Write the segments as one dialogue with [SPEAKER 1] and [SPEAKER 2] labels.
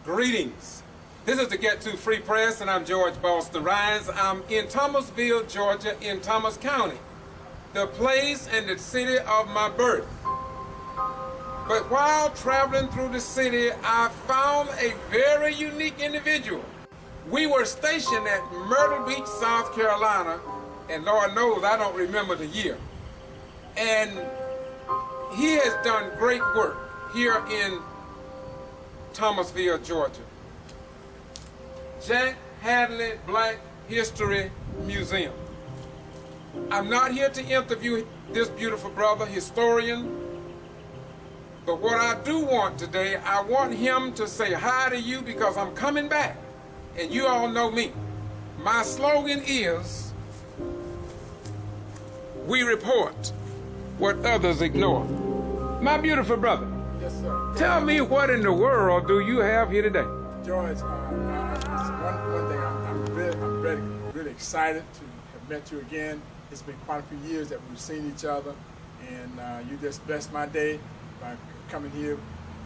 [SPEAKER 1] Greetings. This is the Getto Free Press, and I'm George Boston Rhines. I'm in Thomasville, Georgia, in Thomas County, the place and the city of my birth. But while traveling through the city, I found a very unique individual. We were stationed at Myrtle Beach, South Carolina, and Lord knows I don't remember the year. And he has done great work here in Thomasville, Georgia. Jack Hadley Black History Museum. I'm not here to interview this beautiful brother, historian, but what I do want today, I want him to say hi to you because I'm coming back, and you all know me. My slogan is, we report what others ignore. My beautiful brother.
[SPEAKER 2] Yes, sir.
[SPEAKER 1] Tell me, what in the world do you have here today?
[SPEAKER 2] George, one thing, I'm really excited to have met you again. It's been quite a few years that we've seen each other, and you just blessed my day by coming here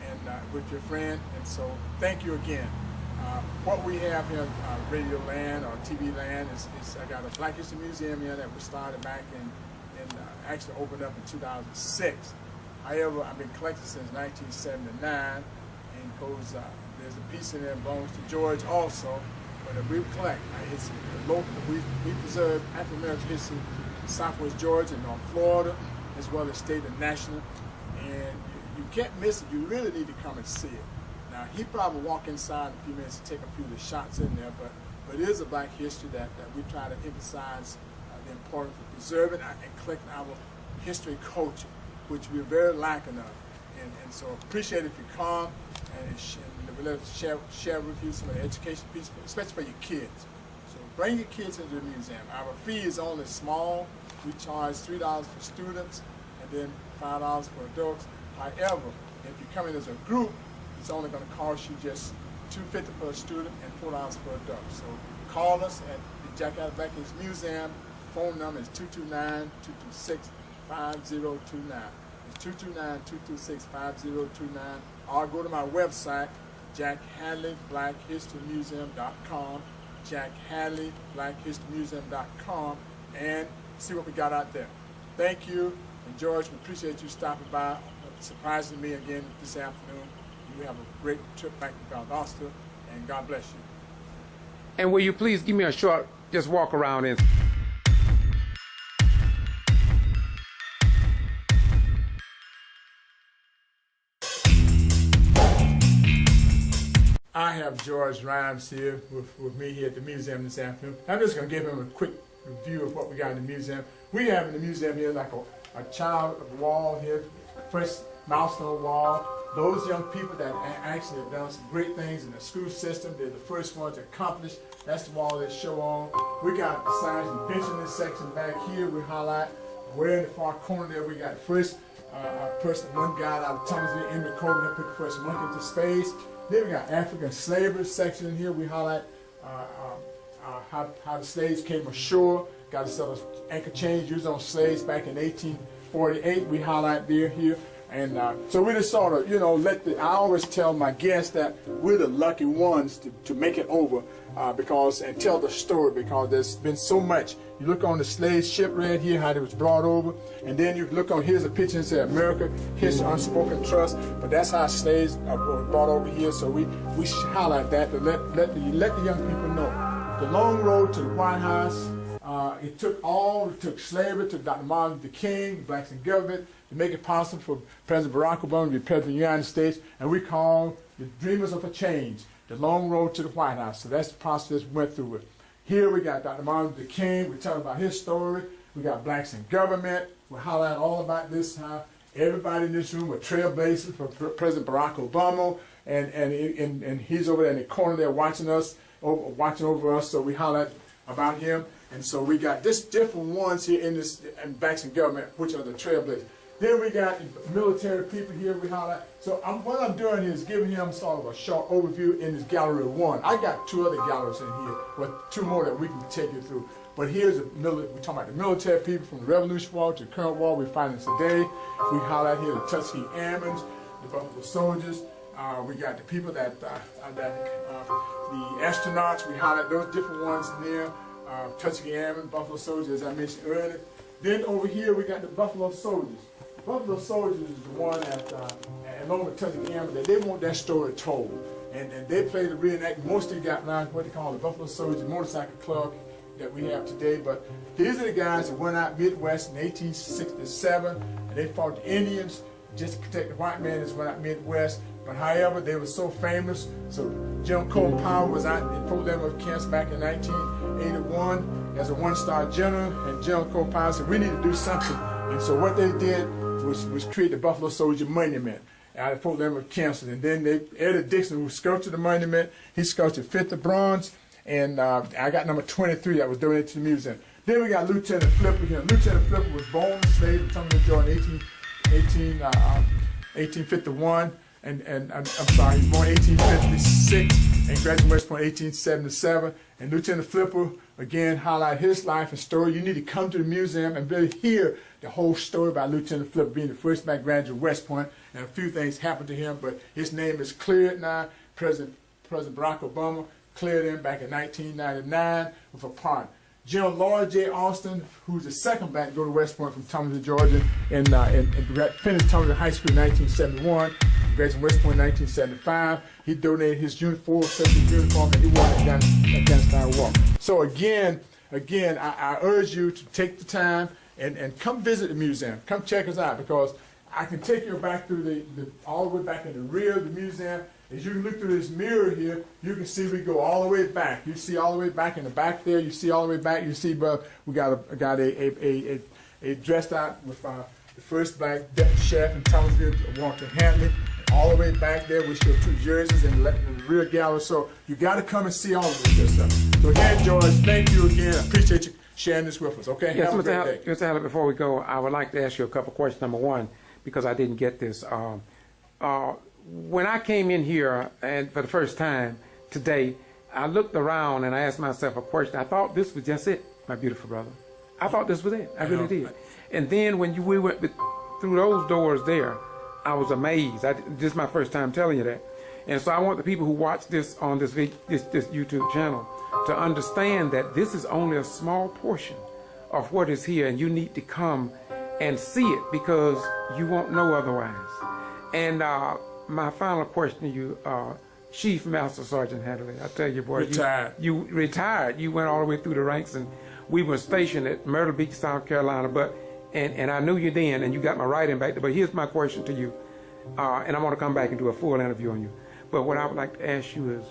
[SPEAKER 2] and with your friend, and so thank you again. What we have here in Radio Land or TV Land is I got a Black History Museum here that was started back in actually opened up in 2006. However, I've been collecting since 1979, and goes, there's a piece in there that belongs to George also, but we collect. It's local. We preserve African American history in Southwest Georgia and North Florida, as well as state and national, and you can't miss it. You really need to come and see it. Now, he probably walk inside in a few minutes to take a few of the shots in there, but it is a Black history that we try to emphasize the importance of preserving and collecting our history culture, which we're very lacking of. And so appreciate if you come and let us share with you some of the education pieces, especially for your kids. So bring your kids into the museum. Our fee is only small. We charge $3 for students and then $5 for adults. However, if you come in as a group, it's only going to cost you just $2.50 per student and $4 per adult. So call us at the Jack Hadley Black History Museum. Phone number is 229-226-5029. It's 229-226-5029. Or go to my website, jackhadleyblackhistorymuseum.com, jackhadleyblackhistorymuseum.com, and see what we got out there. Thank you, and George, we appreciate you stopping by, surprising me again this afternoon. You have a great trip back to Valdosta, and God bless you.
[SPEAKER 1] And will you please give me a short, just walk around and...
[SPEAKER 2] I have George Rhymes here with me here at the museum this afternoon. I'm just going to give him a quick review of what we got in the museum. We have in the museum here like a child wall here, first milestone wall. Those young people that actually have done some great things in the school system, they're the first ones to accomplish. That's the wall they show on. We got the signs and bench in this section back here. We highlight where in the far corner there we got first one guy out of Thomasville, Henry Colvin, that put the first monkey into space. Then we got African slavery section in here. We highlight how the slaves came ashore, got to sell anchor chains used on slaves back in 1848. We highlight there here. And so we just sort of, I always tell my guests that we're the lucky ones to make it over and tell the story, because there's been so much. You look on the slave ship right here, how it was brought over, and then you look on, here's a picture and say America, History, Unspoken Trust, but that's how slaves were brought over here, so we highlight that to let the young people know. The long road to the White House, it took slavery, it took Dr. Martin Luther King, blacks in government, to make it possible for President Barack Obama to be President of the United States, and we call the dreamers of a change, the long road to the White House. So that's the process we went through it. Here we got Dr. Martin Luther King, we tell about his story. We got blacks in government, we highlight all about this, how everybody in this room were trailblazers for President Barack Obama, and he's over there in the corner there watching over us, so we highlight about him. And so we got just different ones here in blacks in government, which are the trailblazers. Then we got military people here we highlight. So what I'm doing here is giving him sort of a short overview in this gallery one. I got two other galleries in here, with two more that we can take you through. But here's we're talking about the military people from the Revolutionary War to the current war we're fighting today. We highlight here the Tuskegee Airmen, the Buffalo Soldiers, We got the people the astronauts. We highlight those different ones in there. Tuskegee Airmen, Buffalo Soldiers, as I mentioned earlier. Then over here we got the Buffalo Soldiers. Buffalo Soldiers is the one that, along with Tuskegee Airmen, that they want that story told. And they play the reenact. Mostly got around what they call the Buffalo Soldiers Motorcycle Club that we have today. But these are the guys that went out Midwest in 1867, and they fought the Indians just to protect the white man that went out Midwest. But however, they were so famous. So General Cole Powell was out in Fort Leavenworth, Kansas back in 1981 as a one-star general, and General Cole Powell said, we need to do something. And so what they did was create the Buffalo Soldier Monument out of Fort Leavenworth, Kansas. And then Eddie Dixon, who sculpted the monument, he sculpted 50 bronze, and I got number 23 that was donated to the museum. Then we got Lieutenant Flipper here. Lieutenant Flipper was born a slave in Thomasville, Georgia in 1851. And I'm sorry, he was born in 1856 and graduated West Point in 1877. And Lieutenant Flipper, again, highlight his life and story. You need to come to the museum and really hear the whole story about Lieutenant Flipper being the first black graduate of West Point. And a few things happened to him, but his name is cleared now. President Barack Obama cleared him back in 1999 with a pardon. General Lloyd J. Austin, who's the second black to go to West Point from Thomasville, Georgia, and finished Thomasville High School in 1971. Graduated from West Point in 1975. He donated his uniform, and he won the Afghanistan War. So again, I urge you to take the time and come visit the museum. Come check us out, because I can take you back through all the way back in the rear of the museum. As you look through this mirror here, you can see we go all the way back. You see all the way back in the back there. You see all the way back. You see, we got a dressed out with the first black deputy sheriff in Thomasville, Walter Hadley. All the way back there, we show 2 jerseys in the rear gallery. So you got to come and see all of this stuff. So again, George, thank you again. I appreciate you sharing this with us. Okay,
[SPEAKER 3] yes,
[SPEAKER 2] have a great day.
[SPEAKER 3] Mr. Hadley, before we go, I would like to ask you a couple questions. Number one, because I didn't get this. When I came in here and for the first time today, I looked around and I asked myself a question. I thought this was just it, my beautiful brother. I thought this was it. I really did. And then when we went through those doors there, I was amazed. This is my first time telling you that. And so I want the people who watch this on this YouTube channel to understand that this is only a small portion of what is here, and you need to come and see it, because you won't know otherwise. And my final question to you, Chief Master Sergeant Hadley, I tell you, boy, you retired. You went all the way through the ranks, and we were stationed at Myrtle Beach, South Carolina. And I knew you then, and you got my writing back there. But here's my question to you, and I'm going to come back and do a full interview on you. But what I would like to ask you is,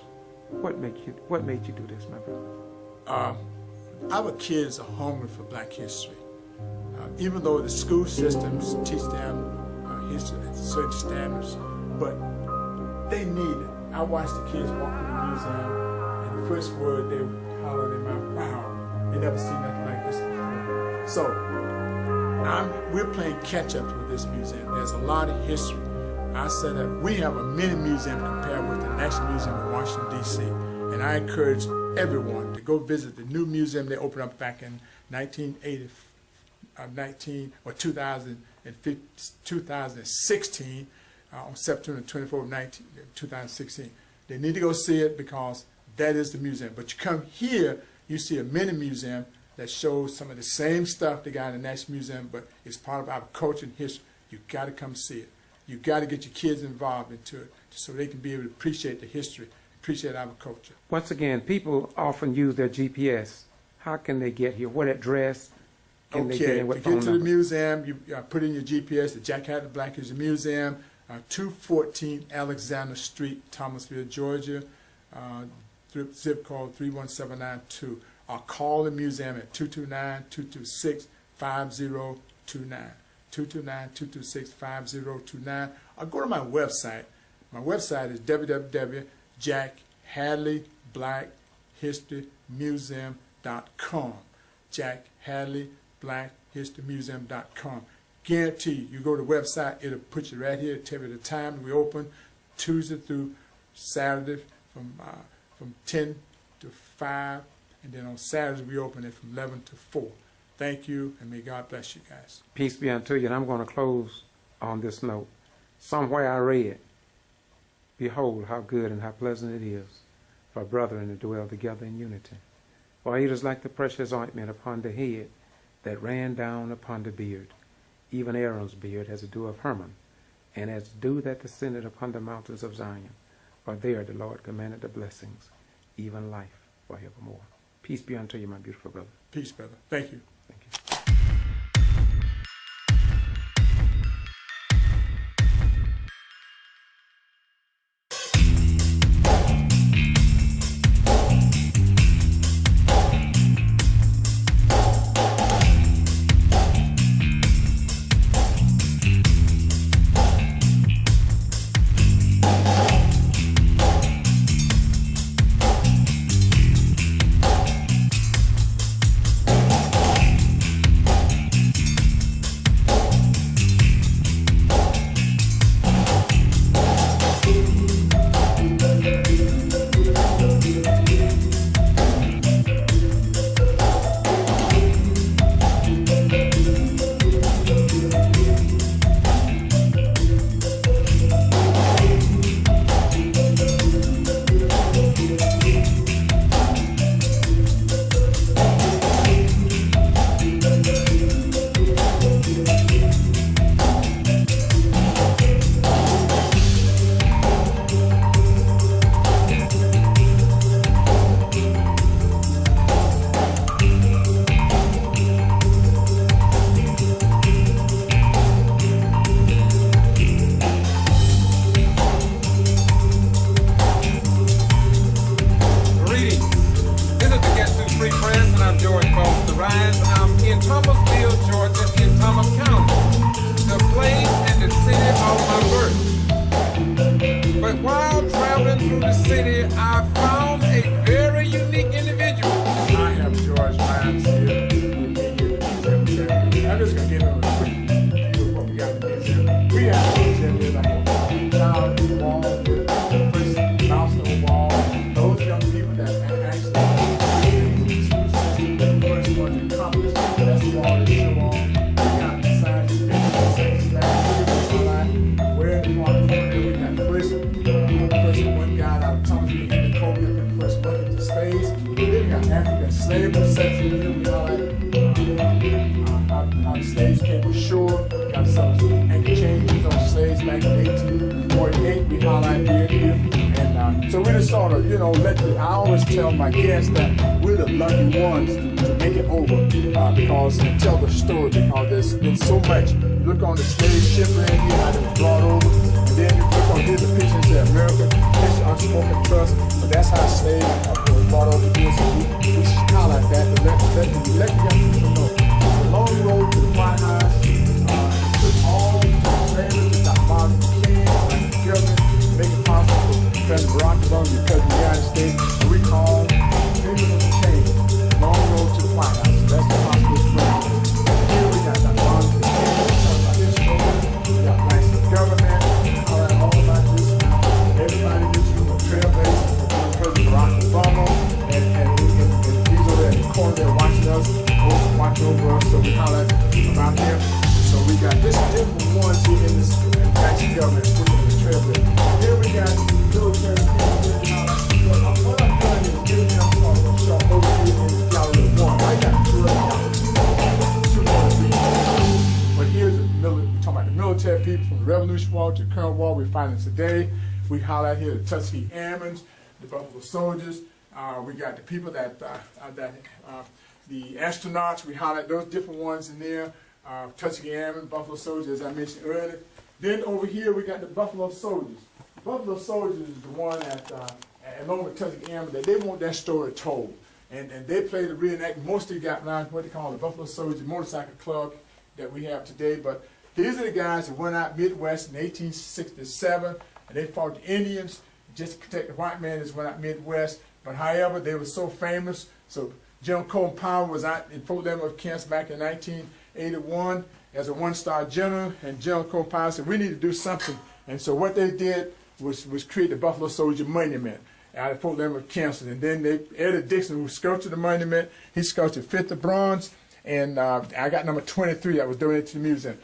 [SPEAKER 3] what made you do this, my brother?
[SPEAKER 2] Our kids are hungry for black history. Even though the school systems teach them history at certain standards, but they need it. I watched the kids walk in the museum, and the first word they hollered in my mouth, wow, they never seen nothing like this before. So we're playing catch up with this museum. There's a lot of history. I said that we have a mini museum compared with the National Museum in Washington, D.C., and I encourage everyone to go visit the new museum they opened up back in 2016 on September 24, 2016. They need to go see it, because that is the museum. But you come here, you see a mini museum that shows some of the same stuff they got in the National Museum, but it's part of our culture and history. You got to come see it. You got to get your kids involved into it so they can be able to appreciate the history, appreciate our culture.
[SPEAKER 3] Once again, people often use their GPS. How can they get here? What address can they get in? What phone number?
[SPEAKER 2] To get to the museum, you put in your GPS, the Jack Hadley Black History Museum, 214 Alexander Street, Thomasville, Georgia, zip code 31792. Or call the museum at 229-226-5029. 229-226-5029. Or go to my website. My website is www.jackhadleyblackhistorymuseum.com. jackhadleyblackhistorymuseum.com. Guarantee you go to the website, it'll put you right here, tell you the time we open, Tuesday through Saturday from 10 to 5. And then on Saturdays, we open it from 11 to 4. Thank you, and may God bless you guys.
[SPEAKER 3] Peace be unto you, and I'm going to close on this note. Somewhere I read Behold, how good and how pleasant it is for brethren to dwell together in unity. For it is like the precious ointment upon the head that ran down upon the beard, even Aaron's beard, as the dew of Hermon, and as dew that descended upon the mountains of Zion. For there the Lord commanded the blessings, even life forevermore. Peace be unto you, my beautiful brother.
[SPEAKER 2] Peace, brother. Thank you.
[SPEAKER 3] Thank you. I'm in Thomasville, Georgia, in Thomas County, the place and the city of my birth. But while traveling through the city, I found a very unique individual.
[SPEAKER 2] I have George Lyons here. I'm just going to give him a quick view of what we got in the museum. We have a museum here like a child wall with the first mouse on the wall. Those young people that actually the first one to accomplish, that's the wall they show on. We got the signs, where the water we got the first one guy out of Thomasville, and Kobe, the first one into space. Then we got African slavery section here. We how the slaves came ashore, got some anchor changes on slaves back in 1848. We highlight here. And so we just sort of, I always tell my guests that we're the lucky ones to make it over because and tell the story because there's been so much. You look on the slave ship right here, how it was brought over, and then you look on here the pictures of America, it's unspoken trust, but that's how slaves were brought over here. So we highlight that to let the young people know. The long road to the White House, took all the slaves to Dr. Martin King, like the government, make it possible for President Barack Obama to come to the United States. And we call Freedom of the Change, long road to the White House. That's the hospital spread. Here we got Dr. Martin King, talking about this program. We got blacks in government, all about this now. Everybody gets you a trailblazer for President Barack Obama, and he's over there in the corner there watching us. Watch over us, so we holler about them. So we got this different ones here in this taxi government putting in the trailblazer. Here we got military people. What I'm doing is giving them a short overview in Gallery 1. I got two more. But here's we're talking about the military people from the Revolutionary War to the current war we're fighting today. We highlight here the Tuskegee Airmen, the Buffalo Soldiers. We got the people the astronauts, we highlight those different ones in there. Tuskegee Airmen, Buffalo Soldiers, as I mentioned earlier. Then over here we got the Buffalo Soldiers. Buffalo Soldiers is the one that, along with Tuskegee Airmen, that they want that story told. And they play the reenact. Mostly got around what they call the Buffalo Soldiers Motorcycle Club that we have today. But these are the guys that went out Midwest in 1867, and they fought the Indians just to protect the white man that went out Midwest. But however, they were so famous, so General Colin Powell was out in Fort Leonard, Kansas back in 1981 as a one-star general, and General Colin Powell said, we need to do something. And so what they did was create the Buffalo Soldier Monument out of Fort Leonard, Kansas. And then Eddie Dixon, who sculpted the monument, he sculpted 50 bronze, and I got number 23 that was donated to the museum.